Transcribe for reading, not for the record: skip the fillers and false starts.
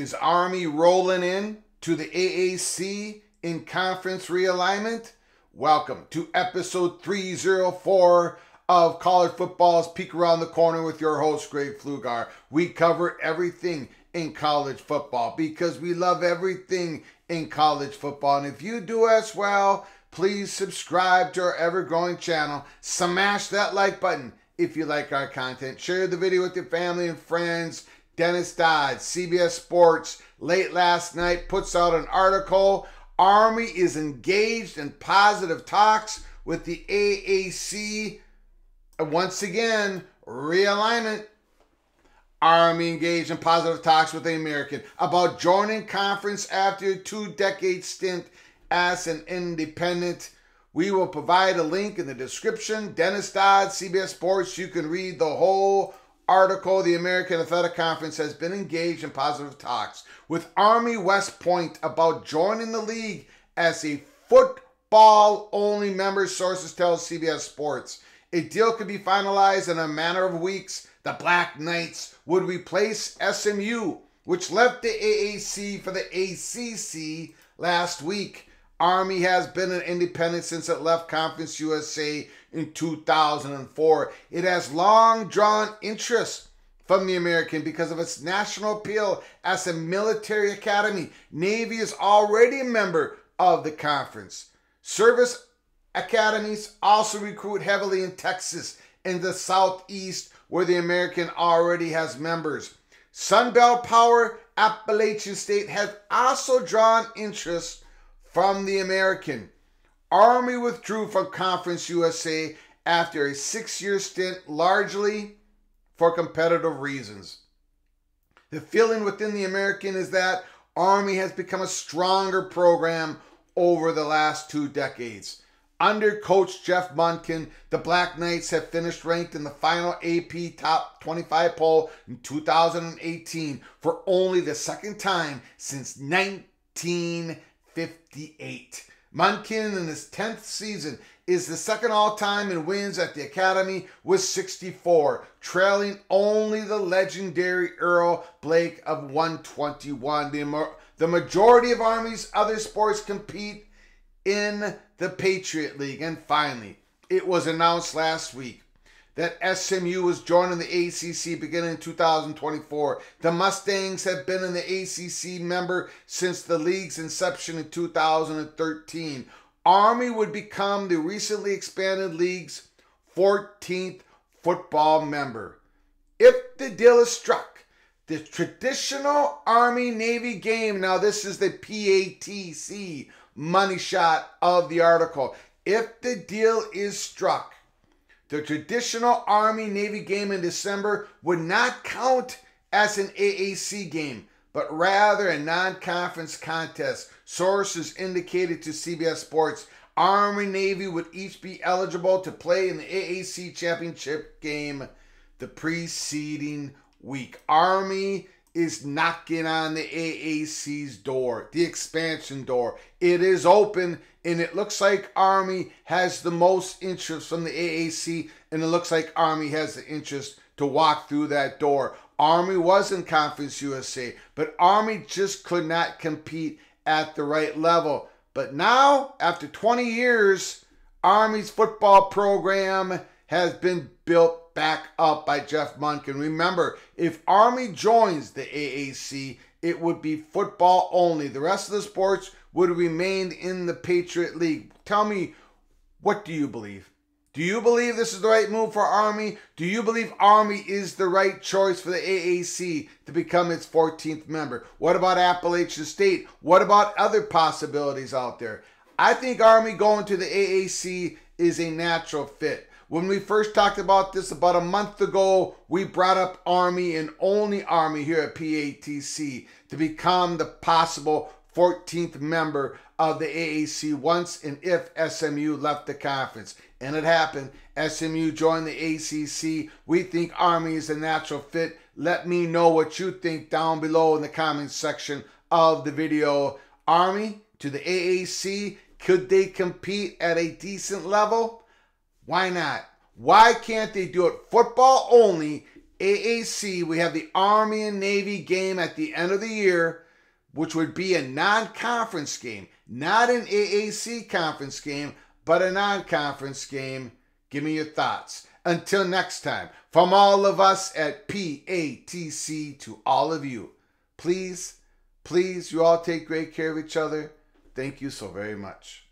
Is Army rolling in to the AAC in conference realignment? Welcome to episode 304 of College Football's Peek Around the Corner with your host, Greg Pflugar. We cover everything in college football because we love everything in college football. And if you do as well, please subscribe to our ever-growing channel. Smash that like button if you like our content. Share the video with your family and friends. Dennis Dodd, CBS Sports, late last night puts out an article. Army is engaged in positive talks with the AAC. Once again, realignment. Army engaged in positive talks with the American about joining conference after a 2-decade stint as an independent. We will provide a link in the description. Dennis Dodd, CBS Sports. You can read the whole article. The American Athletic Conference has been engaged in positive talks with Army West Point about joining the league as a football-only member, sources tell CBS Sports. A deal could be finalized in a matter of weeks. The Black Knights would replace SMU, which left the AAC for the ACC last week. Army has been an independent since it left Conference USA in 2004. It has long drawn interest from the American because of its national appeal as a military academy. Navy is already a member of the conference. Service academies also recruit heavily in Texas and the Southeast, where the American already has members. Sunbelt Power, Appalachian State has also drawn interest from the American. Army withdrew from Conference USA after a 6-year stint, largely for competitive reasons. The feeling within the American is that Army has become a stronger program over the last 2 decades. Under Coach Jeff Monken, the Black Knights have finished ranked in the final AP Top 25 poll in 2018 for only the second time since 1958. Monken, in his 10th season, is the second all-time in wins at the Academy with 64, trailing only the legendary Earl Blake of 121. The majority of Army's other sports compete in the Patriot League. And finally, it was announced last week that SMU was joining the ACC beginning in 2024. The Mustangs have been an ACC member since the league's inception in 2013. Army would become the recently expanded league's 14th football member. If the deal is struck, the traditional Army-Navy game, now this is the PATC money shot of the article. If the deal is struck, the traditional Army-Navy game in December would not count as an AAC game, but rather a non-conference contest. Sources indicated to CBS Sports Army-Navy would each be eligible to play in the AAC championship game the preceding week. Army is knocking on the AAC's door, the expansion door. It is open, and it looks like Army has the most interest from the AAC, and it looks like Army has the interest to walk through that door. Army was in Conference USA, but Army just could not compete at the right level. But now, after 20 years, Army's football program has been built back up by Jeff Monken. Remember, if Army joins the AAC, it would be football only. The rest of the sports would remain in the Patriot League. Tell me, what do you believe? Do you believe this is the right move for Army? Do you believe Army is the right choice for the AAC to become its 14th member? What about Appalachian State? What about other possibilities out there? I think Army going to the AAC is a natural fit. When we first talked about this about a month ago, we brought up Army and only Army here at PATC to become the possible 14th member of the AAC once and if SMU left the conference. And it happened. SMU joined the ACC. We think Army is a natural fit. Let me know what you think down below in the comments section of the video. Army to the AAC, could they compete at a decent level? Why not? Why can't they do it football only AAC, we have the Army and Navy game at the end of the year, which would be a non-conference game. Not an AAC conference game, but a non-conference game. Give me your thoughts. Until next time, from all of us at PATC to all of you, please, you all take great care of each other. Thank you so very much.